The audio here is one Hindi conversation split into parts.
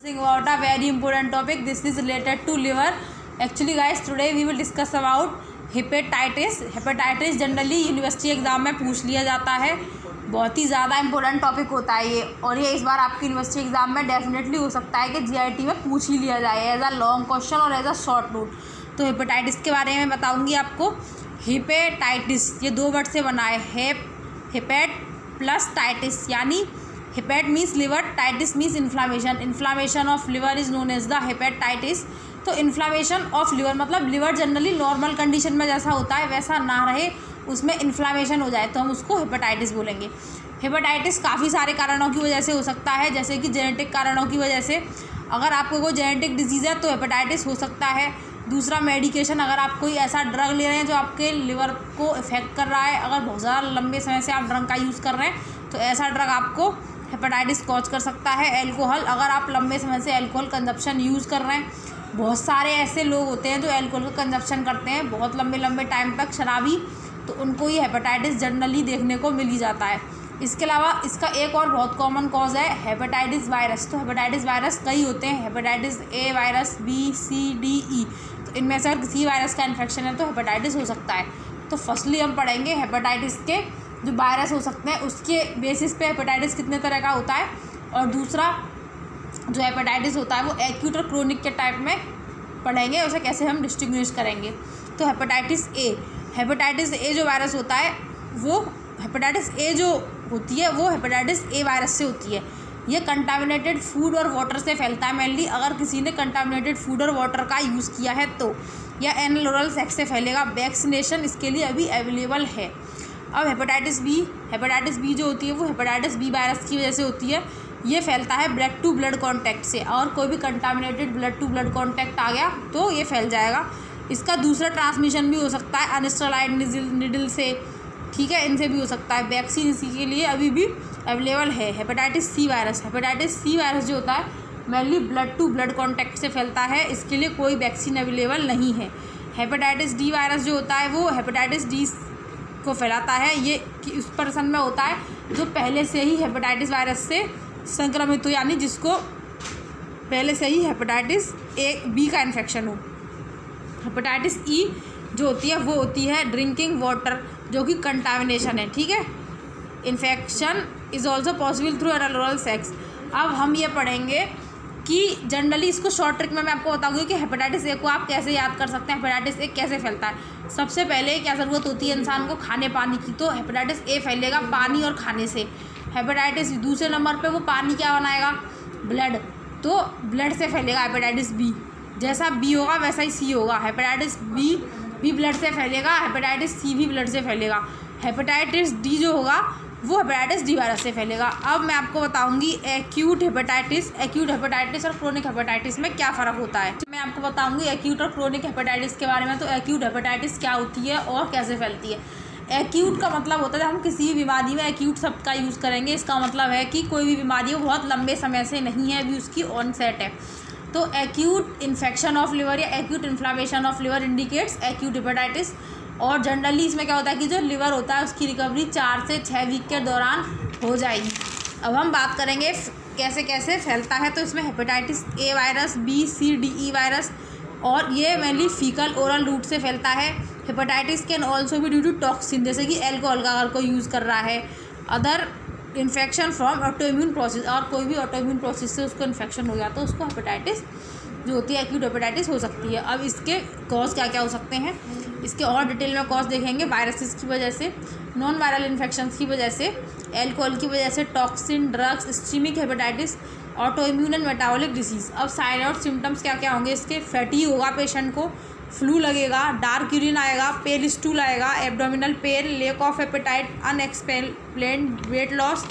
About a very important topic. This is related to liver. Actually guys, today we will discuss about hepatitis. Hepatitis generally university exam में पूछ लिया जाता है. बहुत ही ज़्यादा इंपॉर्टेंट टॉपिक होता है ये, और ये इस बार आपकी यूनिवर्सिटी एग्ज़ाम में डेफिनेटली हो सकता है कि जीआईटी में पूछ ही लिया जाए एज अ लॉन्ग क्वेश्चन और एज अ शॉर्ट नोट. तो हेपेटाइटिस के बारे में बताऊंगी आपको. हेपेटाइटिस ये दो वर्ड से बना है. हेपेट प्लस टाइटिस, यानी hepat means liver, itis means inflammation. Inflammation of liver is known as the hepatitis. तो इन्फ्लामेशन ऑफ लिवर मतलब लिवर जनरली नॉर्मल कंडीशन में जैसा होता है वैसा ना रहे, उसमें इन्फ्लामेशन हो जाए तो हम उसको हेपेटाइटिस बोलेंगे. हेपेटाइटिस काफ़ी सारे कारणों की वजह से हो सकता है, जैसे कि जेनेटिक कारणों की वजह से. अगर आपको कोई जेनेटिक डिजीज़ है तो हेपेटाइटिस हो सकता है. दूसरा मेडिकेशन, अगर आप कोई ऐसा ड्रग ले रहे हैं जो आपके लिवर को इफेक्ट कर रहा है, अगर बहुत ज़्यादा लंबे समय से आप ड्रग का यूज़ कर रहे हैं तो ऐसा ड्रग आपको हेपेटाइटिस कॉज कर सकता है. एल्कोहल, अगर आप लंबे समय से एल्कोहल कंजप्शन यूज़ कर रहे हैं, बहुत सारे ऐसे लोग होते हैं जो एल्कोहल का कंजप्शन करते हैं बहुत लंबे लंबे टाइम तक, शराबी, तो उनको ये हेपेटाइटिस जनरली देखने को मिल ही जाता है. इसके अलावा इसका एक और बहुत कॉमन कॉज है हेपेटाइटिस वायरस. तो हेपेटाइटिस वायरस कई होते हैं, hepatitis A virus, B, C, D, E. तो इनमें से अगर किसी वायरस का इन्फेक्शन है तो हेपेटाइटिस हो सकता है. तो फर्स्टली हम पढ़ेंगे हेपेटाइटिस के जो वायरस हो सकते हैं उसके बेसिस पे हेपेटाइटिस कितने तरह का होता है, और दूसरा जो हेपेटाइटिस होता है वो एक्यूट और क्रोनिक के टाइप में पढ़ेंगे, उसे कैसे हम डिस्टिंग्विश करेंगे. तो हेपेटाइटिस ए. हेपेटाइटिस ए जो वायरस होता है वो हेपेटाइटिस ए जो होती है वो हेपेटाइटिस ए वायरस से होती है. ये कंटामिनेटेड फूड और वाटर से फैलता है मेनली. अगर किसी ने कंटामिनेटेड फूड और वाटर का यूज़ किया है तो, या एनल ओरल सेक्स से फैलेगा. वैक्सीनेशन इसके लिए अभी अवेलेबल है. अब हेपेटाइटिस बी. हेपेटाइटिस बी जो होती है वो हेपेटाइटिस बी वायरस की वजह से होती है. ये फैलता है ब्लड टू ब्लड कॉन्टैक्ट से, और कोई भी contaminated blood to blood contact आ गया तो ये फैल जाएगा. इसका दूसरा ट्रांसमिशन भी हो सकता है अनस्टेरॉइड निडल से, ठीक है, इनसे भी हो सकता है. वैक्सीन इसी के लिए अभी भी अवेलेबल है. Hepatitis C virus. Hepatitis C virus जो होता है mainly blood to blood contact से फैलता है, इसके लिए कोई वैक्सीन अवेलेबल नहीं है. हेपेटाइटिस डी वायरस जो होता है वो हेपेटाइटिस डी को फैलाता है. ये उस पर्सन में होता है जो पहले से ही हेपेटाइटिस वायरस से संक्रमित हो, यानी जिसको पहले से ही हेपेटाइटिस ए बी का इन्फेक्शन हो. हेपेटाइटिस ई जो होती है वो होती है ड्रिंकिंग वाटर, जो कि कंटामिनेशन है, ठीक है. Infection is also possible through anal oral sex. अब हम ये पढ़ेंगे कि जनरली इसको शॉर्ट ट्रिक में मैं आपको बताऊंगी कि हेपेटाइटिस ए को आप कैसे याद कर सकते हैं, हेपेटाइटिस ए कैसे फैलता है. सबसे पहले क्या ज़रूरत होती है इंसान को, खाने पानी की. तो हेपेटाइटिस ए फैलेगा पानी और खाने से. हेपेटाइटिस दूसरे नंबर पे वो पानी क्या बनाएगा, ब्लड. तो ब्लड से फैलेगा हेपेटाइटिस बी. जैसा बी होगा वैसा ही सी होगा. हेपेटाइटिस बी भी ब्लड से फैलेगा, हेपेटाइटिस सी भी ब्लड से फैलेगा. हेपेटाइटिस डी जो होगा वो हेपेटाइटिस डी वायरस से फैलेगा. अब मैं आपको बताऊंगी एक्यूट हेपेटाइटिस. एक्यूट हेपेटाइटिस और क्रोनिक हेपेटाइटिस में क्या फ़र्क होता है. मैं आपको बताऊंगी एक्यूट और क्रोनिक हेपेटाइटिस के बारे में. तो एक्यूट हेपेटाइटिस क्या होती है और कैसे फैलती है. एक्यूट का मतलब होता है हम किसी भी बीमारी में एक्यूट शब्द का यूज़ करेंगे. इसका मतलब है कि कोई भी बीमारी वो बहुत लंबे समय से नहीं है, अभी उसकी ऑनसेट है. तो एक्यूट इन्फेक्शन ऑफ लिवर या acute inflammation of liver indicates acute hepatitis. और जनरली इसमें क्या होता है कि जो लिवर होता है उसकी रिकवरी 4 से 6 वीक के दौरान हो जाएगी. अब हम बात करेंगे कैसे कैसे फैलता है. तो इसमें hepatitis A virus, B, C, D, E virus, और ये मेनली फीकल ओरल रूट से फैलता है. हेपेटाइटिस कैन ऑल्सो भी ड्यू टू टॉक्सिन, जैसे कि एल्कोहल का अगर कोई यूज़ कर रहा है. Other infection from autoimmune process, और कोई भी ऑटोइम्यून प्रोसेस से उसको इन्फेक्शन हो गया तो उसको हेपेटाइटिस जो होती है एक्यूट हेपेटाइटिस हो सकती है. अब इसके कॉज क्या क्या हो सकते हैं, इसके और डिटेल में कॉज देखेंगे. वायरसेस की वजह से, नॉन वायरल इन्फेक्शंस की वजह से, एल्कोहल की वजह से, toxin, drugs, ischaemic hepatitis, autoimmune and metabolic disease. अब साइन और सिम्टम्स क्या क्या होंगे इसके. फैटी होगा पेशेंट को, फ्लू लगेगा, डार्क यूरिन आएगा, पेल स्टूल आएगा, abdominal pain, lake of appetite, unexplained weight loss,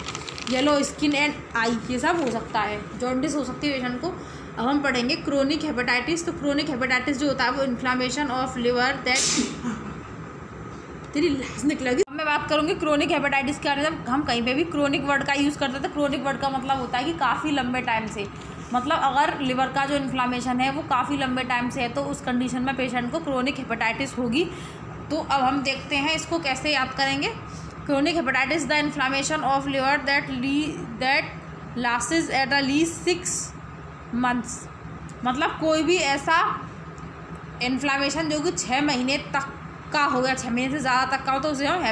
yellow skin and I, ये सब हो सकता है. जॉन्डिस हो सकती है पेशेंट को. अब हम पढ़ेंगे क्रोनिक हेपेटाइटिस. तो क्रोनिक हेपेटाइटिस जो होता है वो इन्फ्लामेशन ऑफ लिवर दैट तेरी लाश निकलेगी. अब मैं बात करूँगी क्रोनिक हेपेटाइटिस के बारे में. हम कहीं पे भी क्रोनिक वर्ड का यूज़ करते थे. क्रोनिक वर्ड का मतलब होता है कि काफ़ी लंबे टाइम से, मतलब अगर लिवर का जो इन्फ्लामेशन है वो काफ़ी लंबे टाइम से है तो उस कंडीशन में पेशेंट को क्रोनिक हेपेटाइटिस होगी. तो अब हम देखते हैं इसको कैसे याद करेंगे. Chronic hepatitis the inflammation of liver that lasts at least 6 months, मतलब कोई भी ऐसा इन्फ्लामेशन जो कि 6 महीने तक का हो गया, 6 महीने से ज़्यादा तक का हो, तो उसे हम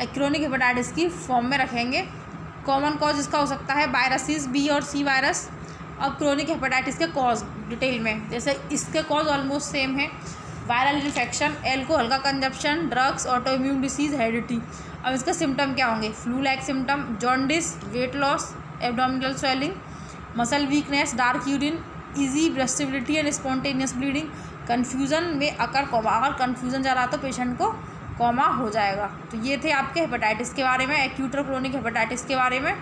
क्रोनिक हेपेटाइटिस की फॉर्म में रखेंगे। कॉमन कॉज इसका हो सकता है वायरसेस, बी और सी वायरस। अब क्रोनिक हेपेटाइटिस के कॉज डिटेल में, जैसे इसके कॉज ऑलमोस्ट सेम है, वायरल इन्फेक्शन, एल्कोहल का consumption, drugs, autoimmune disease, heredity. अब इसके सिम्टम क्या होंगे? Flu like symptom, jaundice, weight loss, abdominal swelling, muscle weakness, dark urine, easy bruisability and spontaneous bleeding, confusion में अगर कोमा, अगर कन्फ्यूज़न जा रहा तो पेशेंट को कोमा हो जाएगा। तो ये थे आपके हेपेटाइटिस के बारे में, एक्यूट और क्रोनिक हेपेटाइटिस के बारे में।